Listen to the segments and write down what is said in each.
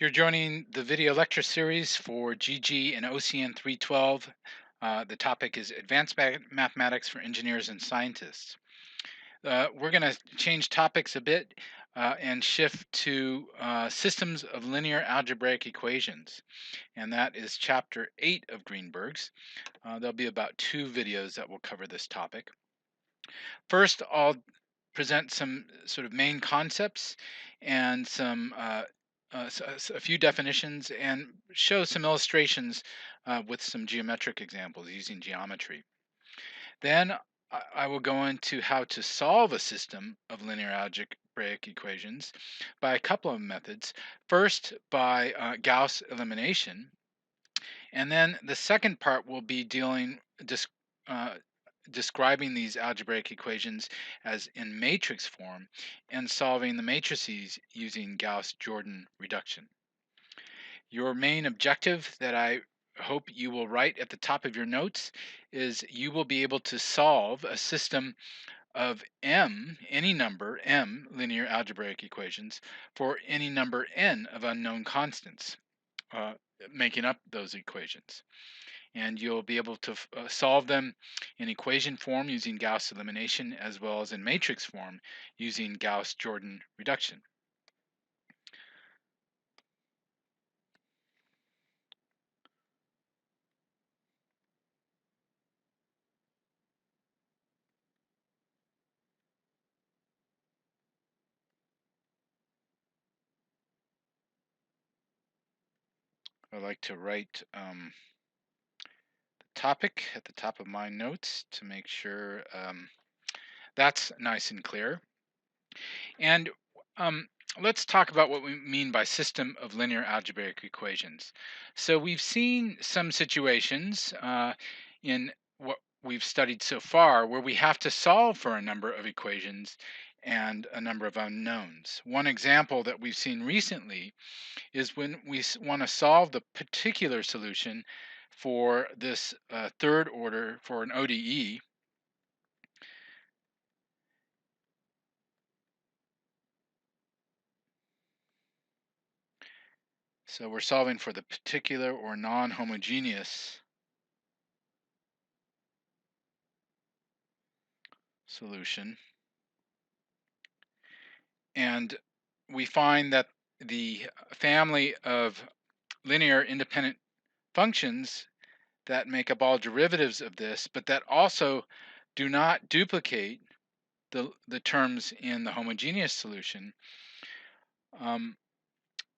You're joining the video lecture series for GG and OCN312. The topic is Advanced Mathematics for Engineers and Scientists. We're going to change topics a bit and shift to systems of linear algebraic equations. And that is chapter 8 of Greenberg's. There'll be about 2 videos that will cover this topic. First, I'll present some sort of main concepts and a few definitions and show some illustrations with some geometric examples using geometry. Then I will go into how to solve a system of linear algebraic equations by a couple of methods. First, by Gauss elimination, and then the second part will be uh, describing these algebraic equations as in matrix form and solving the matrices using Gauss-Jordan reduction. Your main objective that I hope you will write at the top of your notes is you will be able to solve a system of m, any number, m linear algebraic equations for any number n of unknown constants, uh, making up those equations. And you'll be able to solve them in equation form using Gauss elimination as well as in matrix form using Gauss-Jordan reduction. I like to write the topic at the top of my notes to make sure that's nice and clear. And let's talk about what we mean by system of linear algebraic equations. So we've seen some situations in what we've studied so far where we have to solve for a number of equations and a number of unknowns. One example that we've seen recently is when we want to solve the particular solution for this third order for an ODE. So we're solving for the particular or non-homogeneous solution. And we find that the family of linear independent functions that make up all derivatives of this, but that also do not duplicate the terms in the homogeneous solution, um,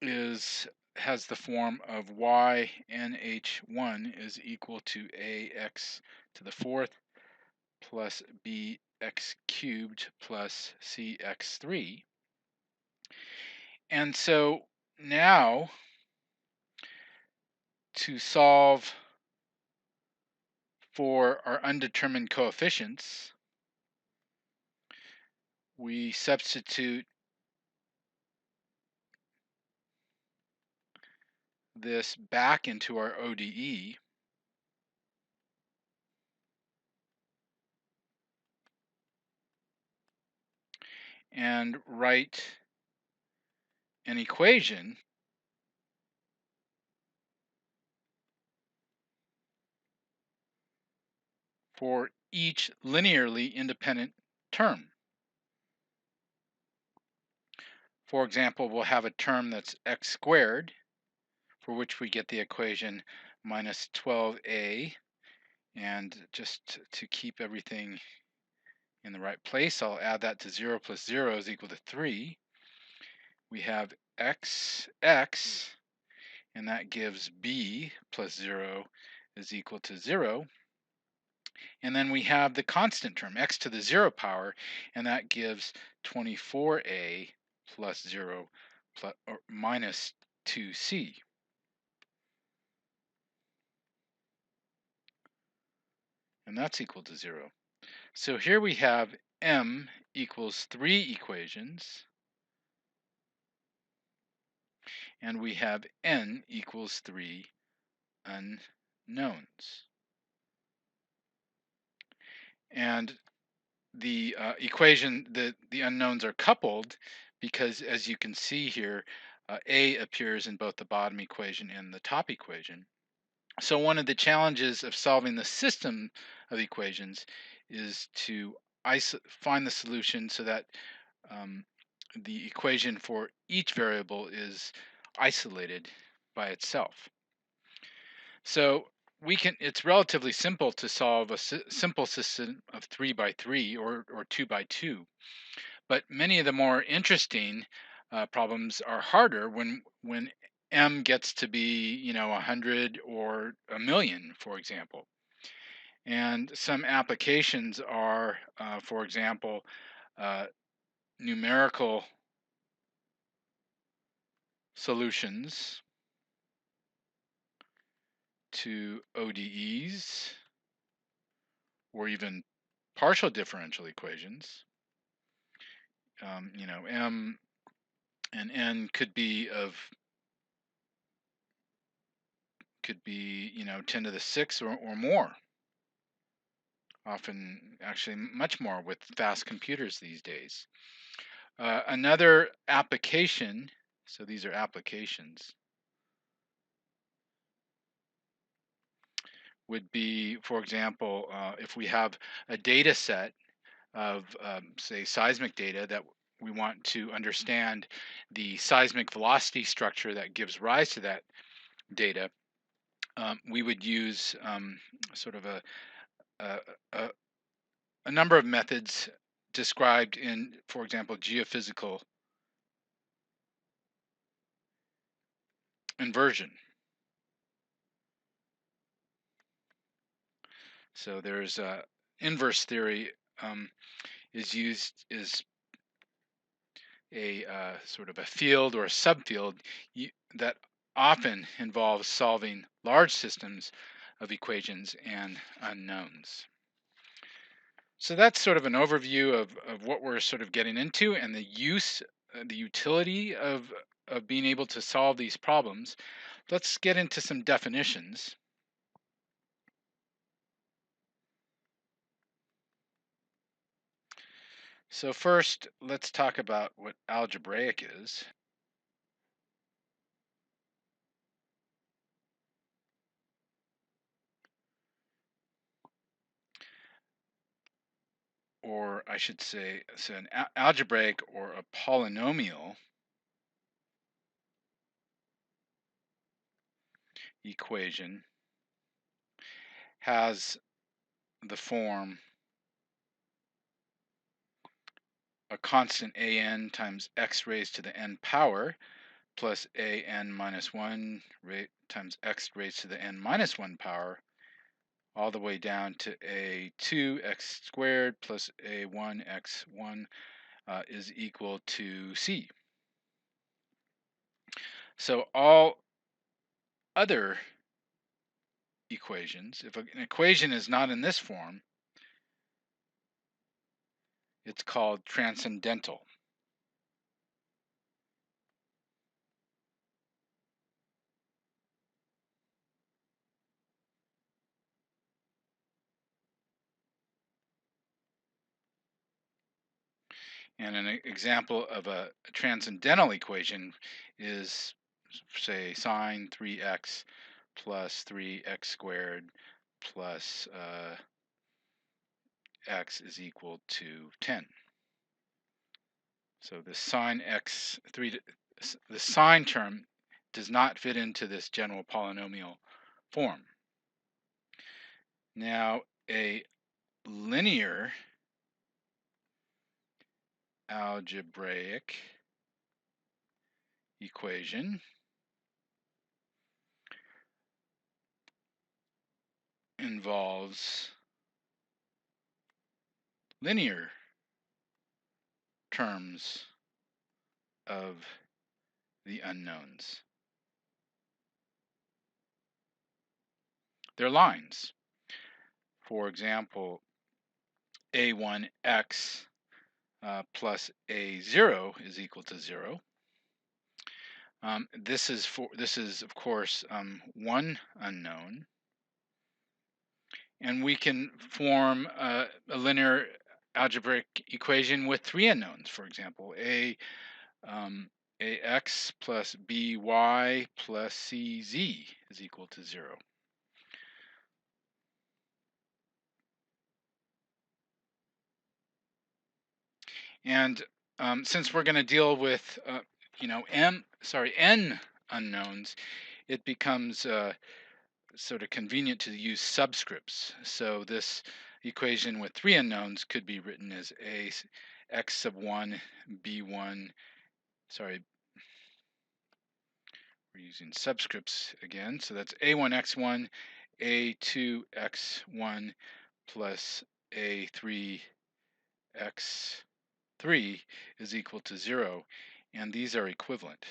has the form of ynh1 is equal to ax to the fourth plus bx cubed plus cx3. And so now to solve for our undetermined coefficients, we substitute this back into our ODE. And write an equation for each linearly independent term. For example, we'll have a term that's x squared, for which we get the equation minus 12a. And just to keep everything in the right place, I'll add that to 0 plus 0 is equal to 3. We have x, and that gives b plus 0 is equal to 0. And then we have the constant term, x to the 0 power, and that gives 24a plus 0 plus, or minus 2c. And that's equal to 0. So here we have m equals 3 equations, and we have n equals 3 unknowns. And the equation, the unknowns are coupled because, as you can see here, A appears in both the bottom equation and the top equation. So one of the challenges of solving the system of equations is to find the solution so that um, the equation for each variable is isolated by itself. So it's relatively simple to solve a simple system of 3 by 3 or 2 by 2. But many of the more interesting problems are harder when m gets to be 100 or a million, for example. And some applications are, for example, uh, numerical solutions to ODEs or even partial differential equations. M and n could be 10 to the 6 or more, often actually much more with fast computers these days. Another application, so these are applications, would be, for example, if we have a data set of, say, seismic data that we want to understand the seismic velocity structure that gives rise to that data, we would use sort of a, a, a number of methods described in, for example, geophysical inversion. So there's inverse theory is a sort of a field or a subfield that often involves solving large systems of equations and unknowns. So that's sort of an overview of what we're sort of getting into and the utility of being able to solve these problems. Let's get into some definitions. So first, let's talk about what algebraic is. Or I should say, so an algebraic or a polynomial equation has the form a constant an times x raised to the n power plus an minus 1 times x raised to the n minus 1 power all the way down to a 2x squared plus a 1x1 is equal to c. So all other equations, if an equation is not in this form, it's called transcendental. And an example of a transcendental equation is, say, sine 3x plus 3x squared plus x is equal to 10. So the sine x 3, the sine term does not fit into this general polynomial form. Now, a linear algebraic equation involves linear terms of the unknowns. They're lines. For example, a1x plus a0 is equal to 0. This is of course one unknown, and we can form a linear algebraic equation with three unknowns. For example, a ax plus by plus cz is equal to 0. And since we're going to deal with, n unknowns, it becomes sort of convenient to use subscripts. So this equation with 3 unknowns could be written as x sub 1, b1, sorry, we're using subscripts again. So that's a1x1, a2x1 plus a3x3 is equal to 0. And these are equivalent.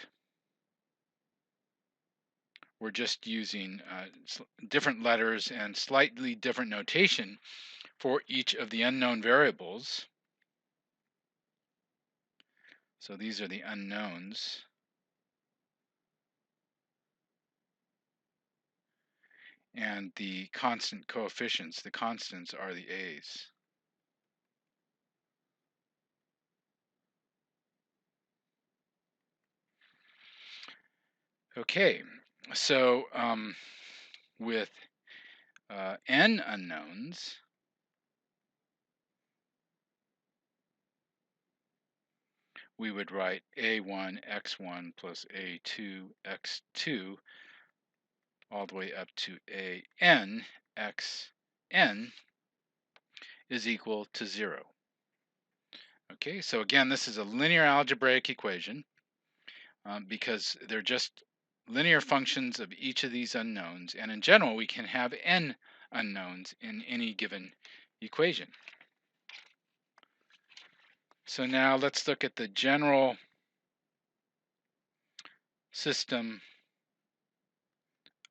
We're just using different letters and slightly different notation for each of the unknown variables. So these are the unknowns. And the constant coefficients, the constants, are the a's. Okay, so with n unknowns, we would write a1 x1 plus a2 x2 all the way up to an xn is equal to 0. Okay, so again, this is a linear algebraic equation because they're just linear functions of each of these unknowns, and in general we can have n unknowns in any given equation. So now let's look at the general system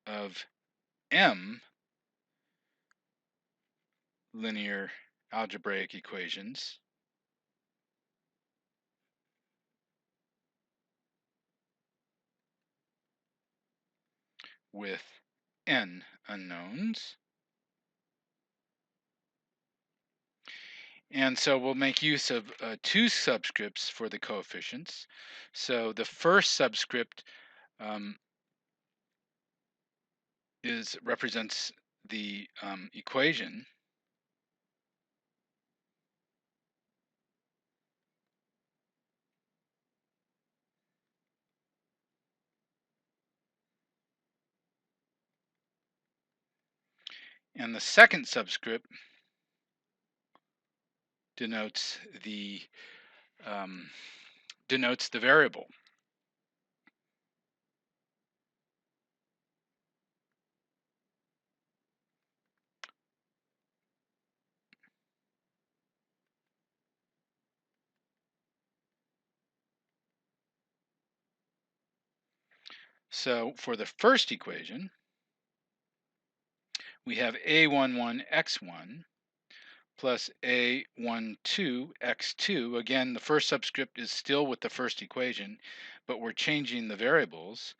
of m linear algebraic equations. With n unknowns. And so we'll make use of 2 subscripts for the coefficients. So the first subscript represents the equation. And the second subscript denotes the variable. So for the first equation, we have a11x1 plus a12x2. Again, the first subscript is still with the first equation, but we're changing the variables,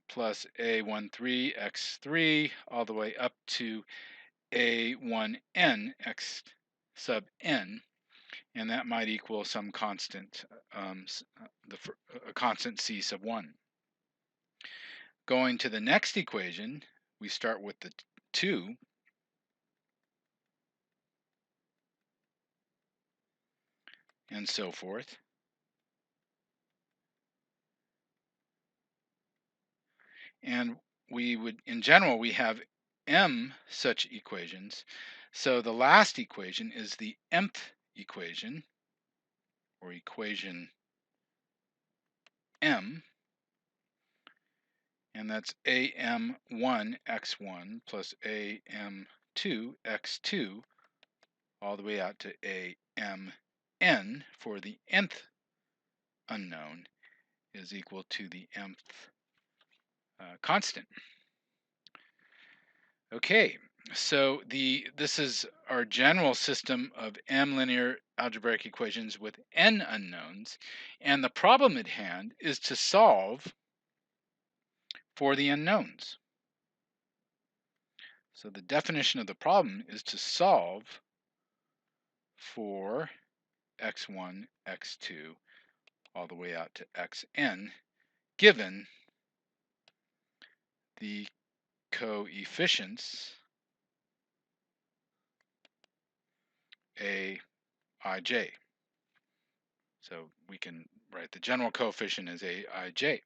plus a13x3 all the way up to a1n x sub n, and that might equal some constant, a constant c sub 1. Going to the next equation, we start with the 2, and so forth. And we would, in general, we have m such equations. So the last equation is the mth equation, or equation m, and that's am1x1 plus am2x2 all the way out to amn for the nth unknown is equal to the mth constant. Okay, so this is our general system of m linear algebraic equations with n unknowns, and the problem at hand is to solve for the unknowns. So the definition of the problem is to solve for x1, x2, all the way out to xn, given the coefficients aij. So we can write the general coefficient as aij.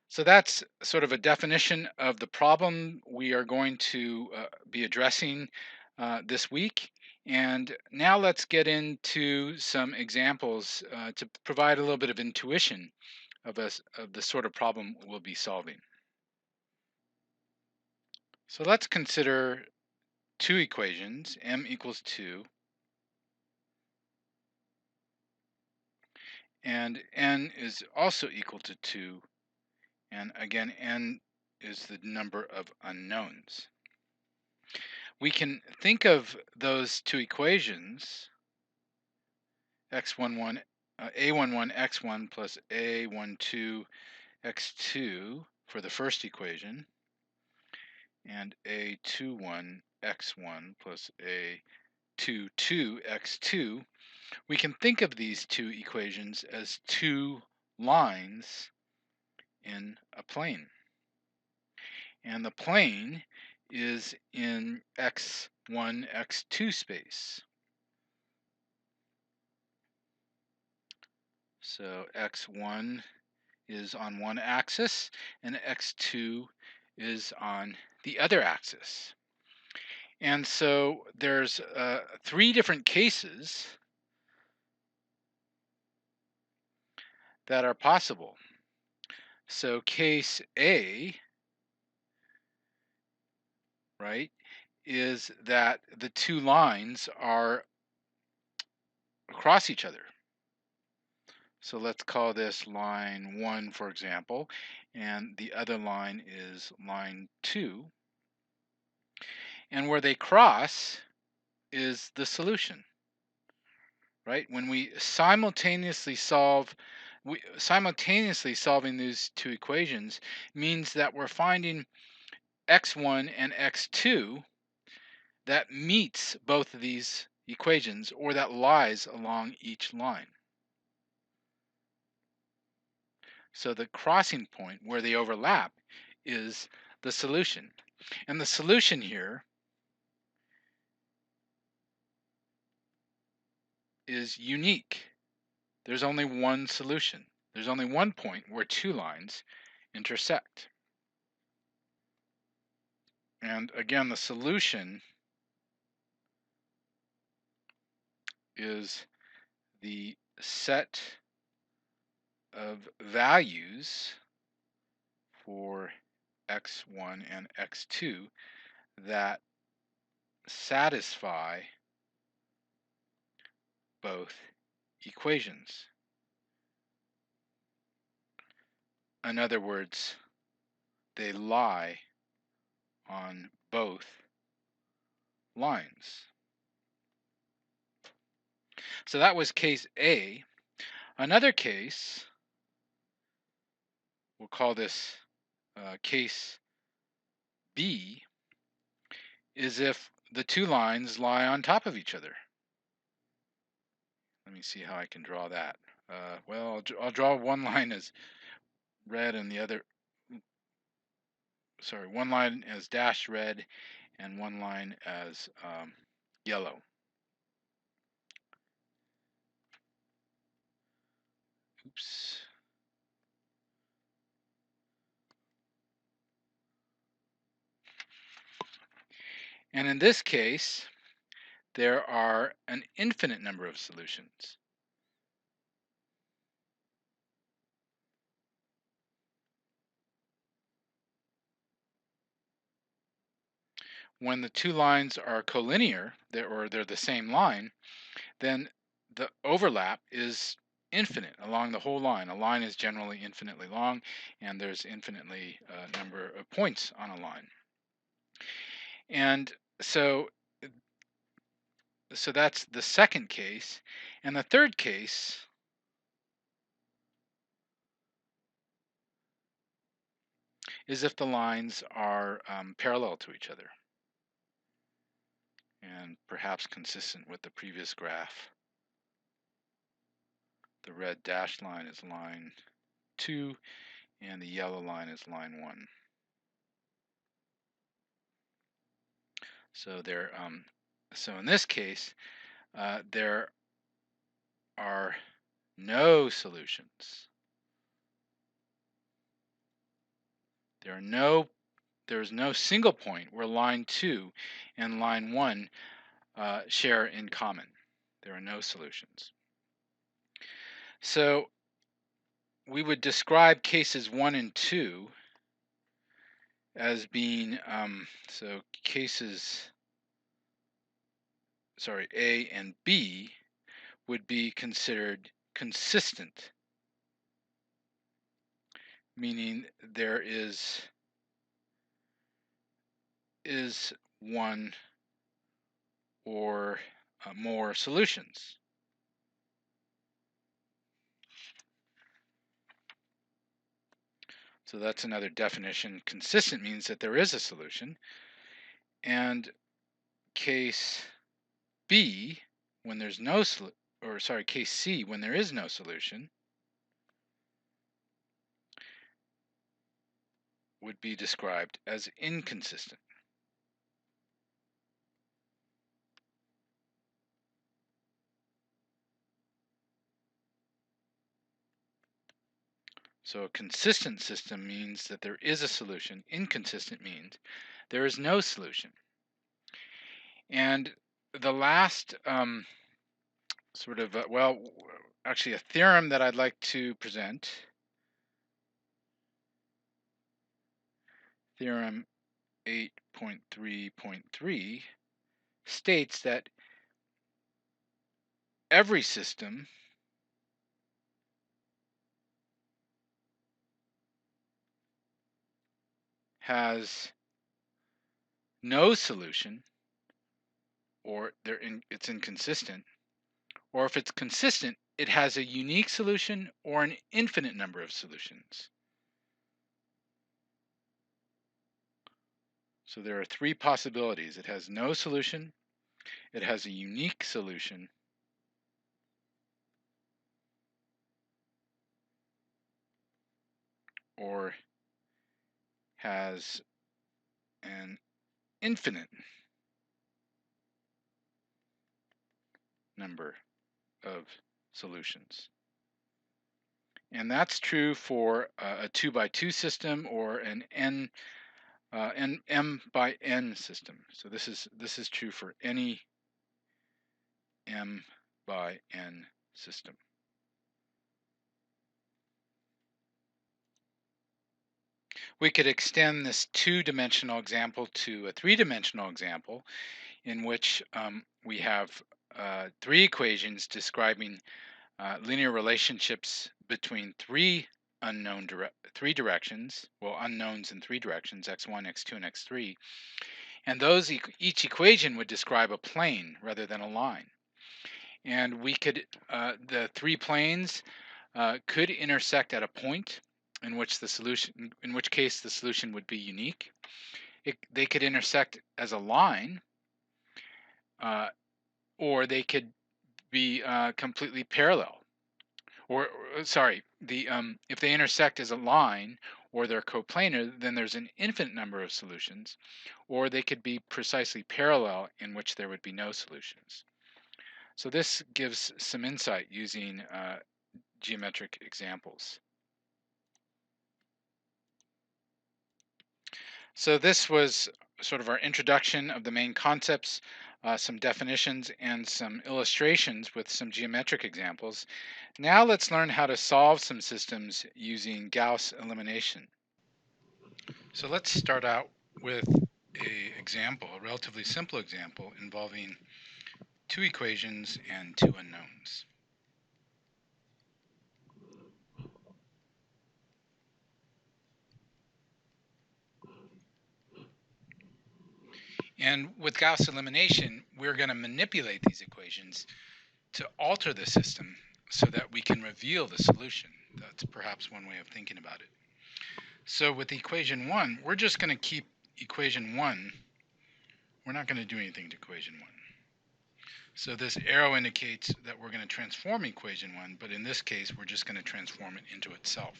So that's sort of a definition of the problem we are going to be addressing this week. And now let's get into some examples to provide a little bit of intuition of the sort of problem we'll be solving. So let's consider two equations, m equals 2 and n is also equal to 2. And again, n is the number of unknowns. We can think of those two equations, a11 x1 plus a12 x2 for the first equation, and a21 x1 plus a22 x2. We can think of these two equations as two lines in a plane. And the plane is in x1, x2 space. So x1 is on one axis and x2 is on the other axis. And so there's three different cases that are possible. So case A, right, is that the two lines are across each other. So let's call this line 1, for example, and the other line is line 2. And where they cross is the solution, right? When we simultaneously solving these two equations means that we're finding x1 and x2 that meets both of these equations, or that lies along each line. So the crossing point where they overlap is the solution. And the solution here is unique. There's only one solution. There's only one point where two lines intersect. And again, the solution is the set of values for x1 and x2 that satisfy both equations. In other words, they lie on both lines. So that was case A. Another case, we'll call this case B, is if the two lines lie on top of each other. Let me see how I can draw that. Well, I'll draw one line as red and the other, sorry, one line as dashed red and one line as yellow. Oops. And in this case, there are an infinite number of solutions. When the two lines are collinear, they're the same line, then the overlap is infinite along the whole line. A line is generally infinitely long, and there's infinitely number of points on a line. And so that's the second case. And the third case is if the lines are parallel to each other and perhaps consistent with the previous graph. The red dashed line is line 2, and the yellow line is line 1. So so in this case, there are no solutions. There's no single point where line 2 and line 1 share in common. There are no solutions. So we would describe cases 1 and 2 as being, so cases, sorry, A and B would be considered consistent, meaning there is one or more solutions. So that's another definition. Consistent means that there is a solution. And case B, when there's no case C, when there is no solution, would be described as inconsistent. So a consistent system means that there is a solution. Inconsistent means there is no solution. And the last actually a theorem that I'd like to present, theorem 8.3.3, states that every system has no solution, or it's inconsistent, or if it's consistent, it has a unique solution or an infinite number of solutions. So there are three possibilities. It has no solution, it has a unique solution, or has an infinite number of solutions. And that's true for a 2 by 2 system or an n m by n system. So this is true for any m by n system. We could extend this two-dimensional example to a three-dimensional example in which we have three equations describing linear relationships between three directions, well, unknowns in three directions, x1, x2, and x3. And those each equation would describe a plane rather than a line. And we could, the three planes could intersect at a point in which case the solution would be unique. They could intersect as a line, or they could be completely parallel. Or sorry, if they intersect as a line or they're coplanar, then there's an infinite number of solutions, or they could be precisely parallel in which there would be no solutions. So this gives some insight using geometric examples. So this was sort of our introduction of the main concepts, some definitions, and some illustrations with some geometric examples. Now let's learn how to solve some systems using Gauss elimination. So let's start out with a relatively simple example involving two equations and two unknowns. And with Gauss elimination, we're going to manipulate these equations to alter the system so that we can reveal the solution. That's perhaps one way of thinking about it. So with equation 1, we're just going to keep equation 1. We're not going to do anything to equation 1. So this arrow indicates that we're going to transform equation 1, but in this case we're just going to transform it into itself.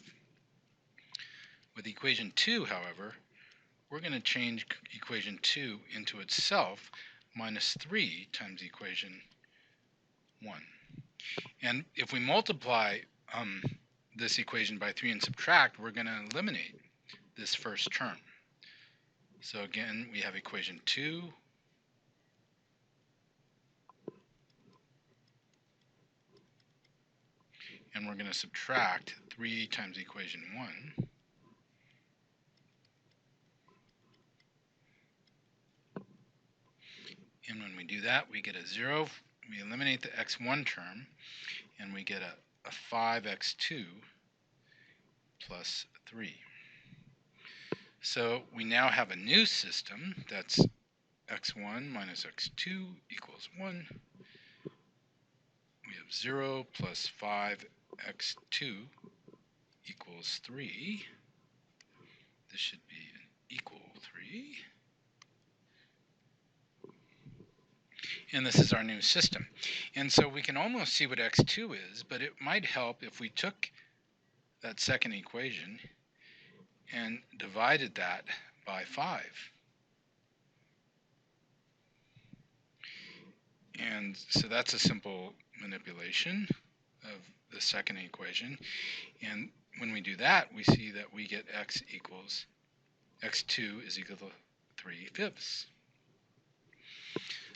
With equation 2, however, we're going to change equation 2 into itself minus 3 times equation 1. And if we multiply this equation by 3 and subtract, we're going to eliminate this first term. So again, we have equation 2 and we're going to subtract 3 times equation 1. And when we do that, we get a 0. We eliminate the x1 term, and we get a 5x2 plus 3. So we now have a new system that's x1 minus x2 equals 1. We have 0 plus 5x2 equals 3. This should be an equal 3. And this is our new system. And so we can almost see what x2 is, but it might help if we took that second equation and divided that by 5. And so that's a simple manipulation of the second equation. And when we do that, we see that we get x2 is equal to 3/5.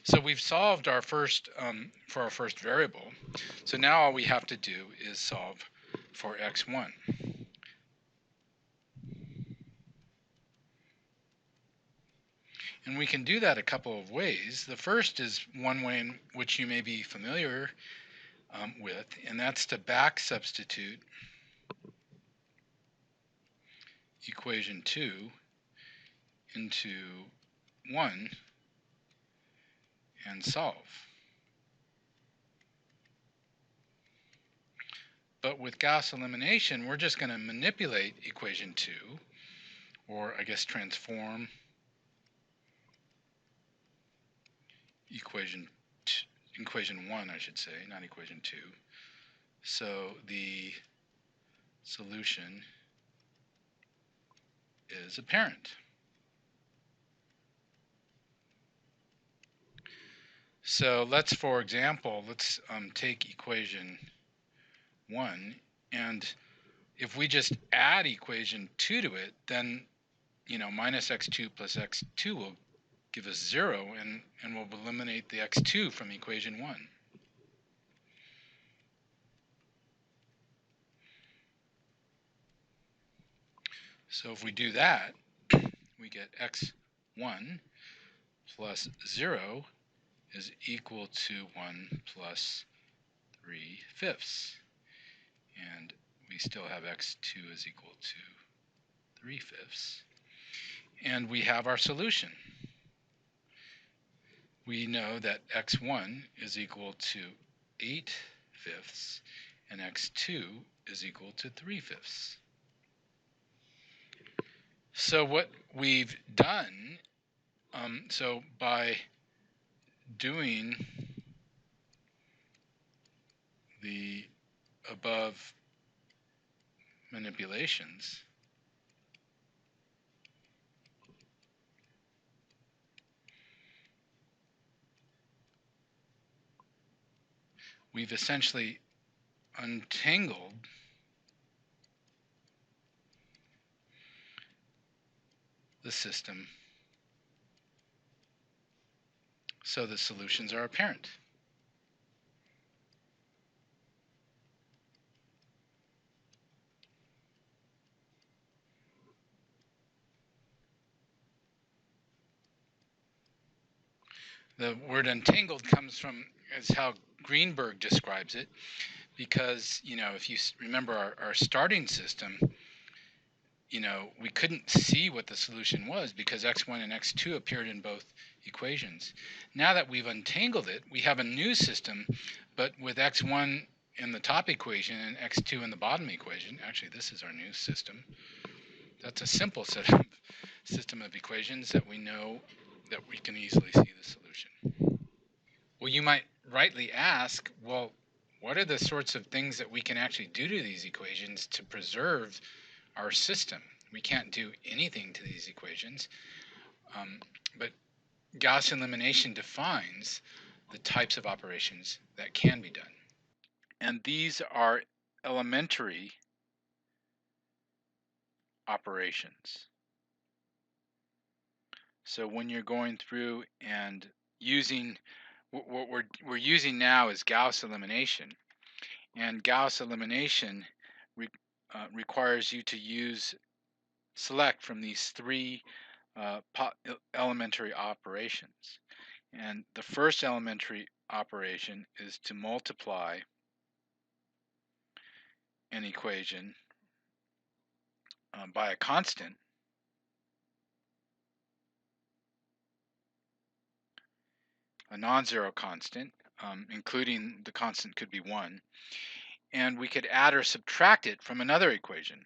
So we've solved our first for our first variable. So now all we have to do is solve for x1. And we can do that a couple of ways. The first is one way in which you may be familiar with, and that's to back substitute equation 2 into 1 and solve. But with Gauss elimination, we're just going to manipulate equation 2, or I guess transform equation 1, I should say, not equation 2. So the solution is apparent. So let's, for example, let's take equation 1, and if we just add equation 2 to it, then, minus x2 plus x2 will give us 0, and we'll eliminate the x2 from equation 1. So if we do that, we get x1 plus 0 is equal to 1 plus 3/5. And we still have x2 is equal to 3/5. And we have our solution. We know that x1 is equal to 8/5 and x2 is equal to 3/5. So what we've done, so by doing the above manipulations, we've essentially untangled the system so the solutions are apparent. The word untangled comes from, as how Greenberg describes it, because, if you remember our starting system, we couldn't see what the solution was because x1 and x2 appeared in both equations. Now that we've untangled it, we have a new system, but with x1 in the top equation and x2 in the bottom equation. Actually, this is our new system. That's a simple system of equations that we know that we can easily see the solution. Well, you might rightly ask, well, what are the sorts of things that we can actually do to these equations to preserve our system? We can't do anything to these equations, but Gauss elimination defines the types of operations that can be done. And these are elementary operations. So when you're going through and using what we're using now is Gauss elimination, and Gauss elimination requires you to select from these three elementary operations. And the first elementary operation is to multiply an equation by a constant, a non-zero constant, including the constant could be 1, and we could add or subtract it from another equation.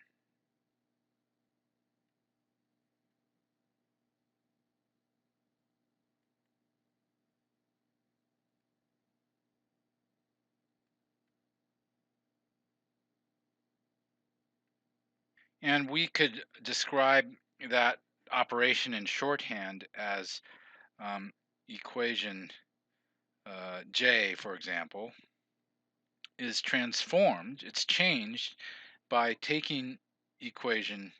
And we could describe that operation in shorthand as equation J, for example, is transformed, it's changed by taking equation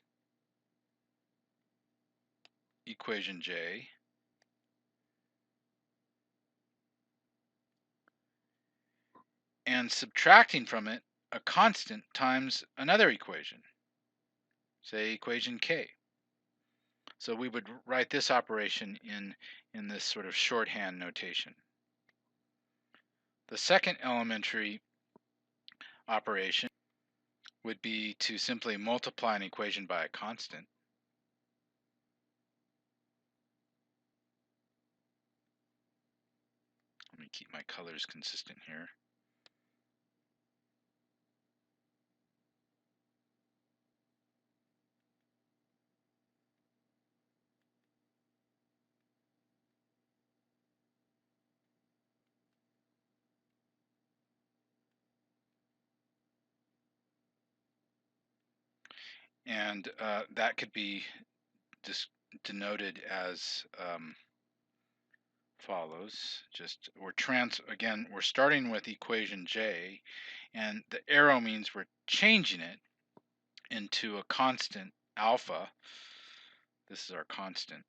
J and subtracting from it a constant times another equation, say equation K. So we would write this operation in this sort of shorthand notation. The second elementary operation would be to simply multiply an equation by a constant. Let me keep my colors consistent here. And that could be denoted as follows. Again, we're starting with equation J, and the arrow means we're changing it into a constant alpha. This is our constant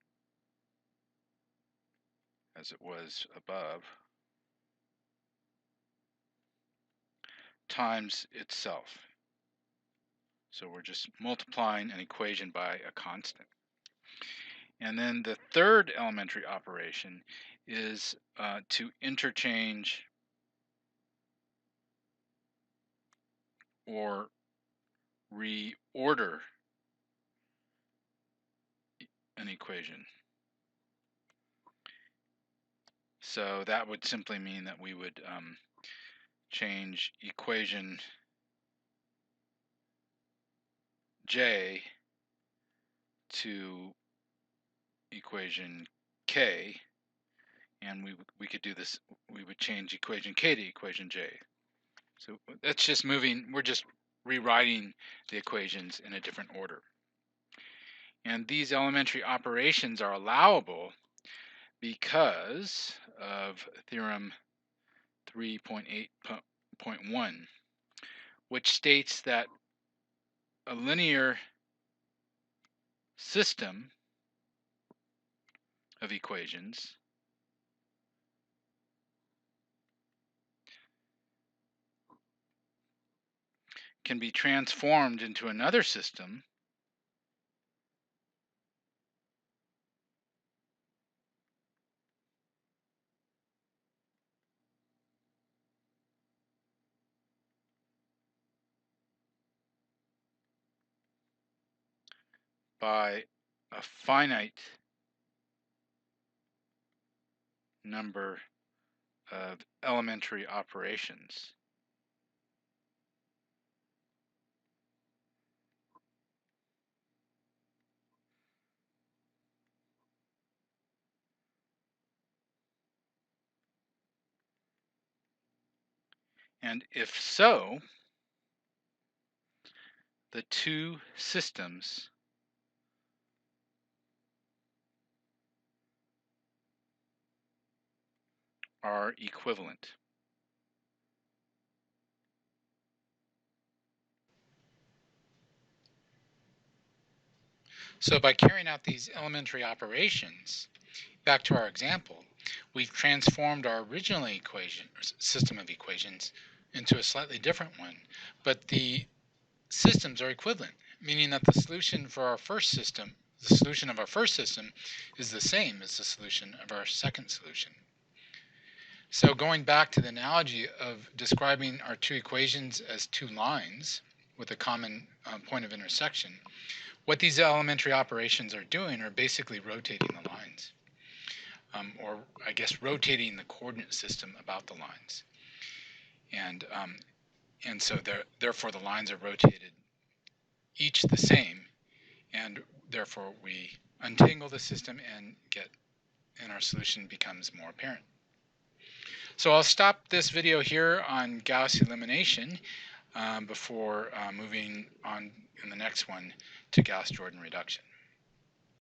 as it was above, times itself. So we're just multiplying an equation by a constant. And then the third elementary operation is to interchange or reorder an equation. So that would simply mean that we would change equation J to equation K, and we could do this. We would change equation K to equation J. So that's just we're just rewriting the equations in a different order. And these elementary operations are allowable because of theorem 3.8.1, which states that a linear system of equations can be transformed into another system by a finite number of elementary operations. And if so, the two systems are equivalent. So by carrying out these elementary operations, back to our example, we've transformed our original equation, or system of equations, into a slightly different one, but the systems are equivalent, meaning that the solution for our first system, the solution of our first system, is the same as the solution of our second solution. So going back to the analogy of describing our two equations as two lines with a common point of intersection, what these elementary operations are doing are basically rotating the lines, or I guess rotating the coordinate system about the lines. And so therefore the lines are rotated each the same, and therefore we untangle the system and our solution becomes more apparent. So I'll stop this video here on Gauss elimination before moving on in the next one to Gauss-Jordan reduction.